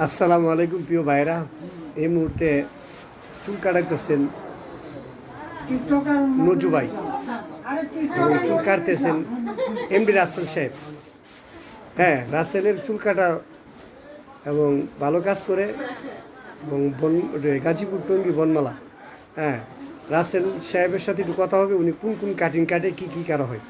আসসালামু আলাইকুম প্রিয় ভাইরা। এই মুহূর্তে চুল কাটাইতেছেন নজু ভাই এবং চুল কাটতেছেন এমডি রাসেল সাহেব। হ্যাঁ, রাসেলের চুল কাটা এবং ভালো কাজ করে এবং গাজীপুর টঙ্গী বনমালা। হ্যাঁ, রাসেল সাহেবের সাথে একটু কথা হবে, উনি কোন কোন কাটিং কাটে কী কী কারা হয়।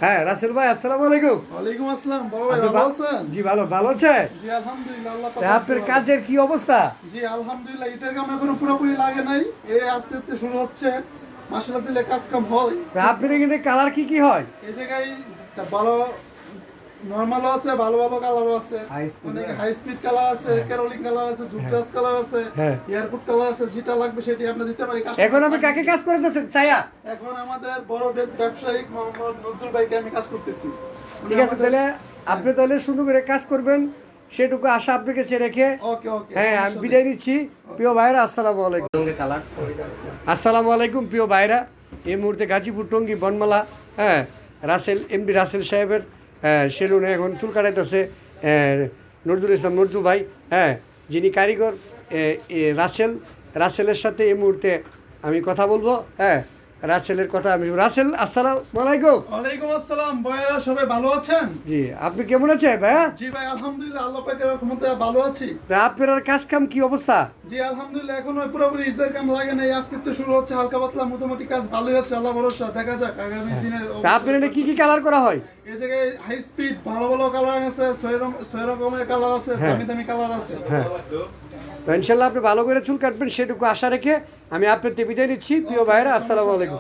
হ্যাঁ, রাসেল ভাই আসসালামু আলাইকুম। ওয়ালাইকুম আসসালাম। বড় ভাই ভালো আছেন? জি ভালো আছে। জি আলহামদুলিল্লাহ, আল্লাহ পাক। আপনার কাজের কি অবস্থা? জি আলহামদুলিল্লাহ, ঈদের কাম এখনো পুরোপুরি লাগে নাই, এই আস্তে আস্তে শুরু হচ্ছে। মাশাআল্লাহ দিলে কাজ কাম হয়। আপনার এখানে কালার কি হয়? এই জায়গায় ভালো নরমালও আছে, ভালো ভালো কালারও আছে, অনেক হাই স্পিড কালার আছে, ক্যারোলিন কালার আছে, দুধরাজ কালার আছে, এয়ারপোর্ট কালার আছে, যেটা লাগবে সেটি আমরা দিতে পারি। এখন আপনি কাকে কাজ করতেছেন? ছায়া? এখন আমাদের বড় ব্যবসায়িক মোহাম্মদ নজরুল ভাইকে আমি কাজ করতেছি। ঠিক আছে, তাহলে আপনি তাহলে সুন্দর করে কাজ করবেন, সেটুকু আশা আপনার কাছে রেখে ওকে ওকে। হ্যাঁ, আমি বিদায় নিচ্ছি। প্রিয় ভাইরা আসসালামু আলাইকুম। আসসালামু আলাইকুম প্রিয় ভাইরা। এই মুহূর্তে গাজীপুর টঙ্গী বনমালা, হ্যাঁ, এমডি রাসেল সাহেবের সেলুনে এখন চুল কাটাইতেছে নজরুল ইসলাম নজরুল ভাই। হ্যাঁ, যিনি কারিগর রাসেলের সাথে এই মুহূর্তে আমি কথা বলবো। হ্যাঁ, রাসেলের কথা আমি রাসেল আসসালামু আলাইকুম। ওয়ালাইকুম আসসালাম। ভাইরা সবাই ভালো আছেন? জি, আপনি কেমন আছেন ভাইয়া? জি ভাই আলহামদুলিল্লাহ, আল্লাহ পাকের রহমতে ভালো আছি। তা আপনার কাজ কাম কি অবস্থা? জি আলহামদুলিল্লাহ, এখনো পুরোপুরি ঈদের কাম লাগে নাই, আজকে তো শুরু হচ্ছে, হালকা পাতলা মোটামুটি কাজ ভালোই হচ্ছে, আল্লাহ ভরসা। দেখা যাক আগামী দিনের। তা আপনার এটা কি কালার করা হয়? এই জায়গায় হাই স্পিড ভালো ভালো কালার আছে, ছয় রকমের কালার আছে, দামি দামি কালার আছে। হ্যাঁ, তো ইনশাল্লাহ আপনি ভালো করে চুল কাটবেন, সেটুকু আশা রেখে আমি আপনার বিদায় নিচ্ছি। প্রিয় ভাইরা আসসালামু আলাইকুম।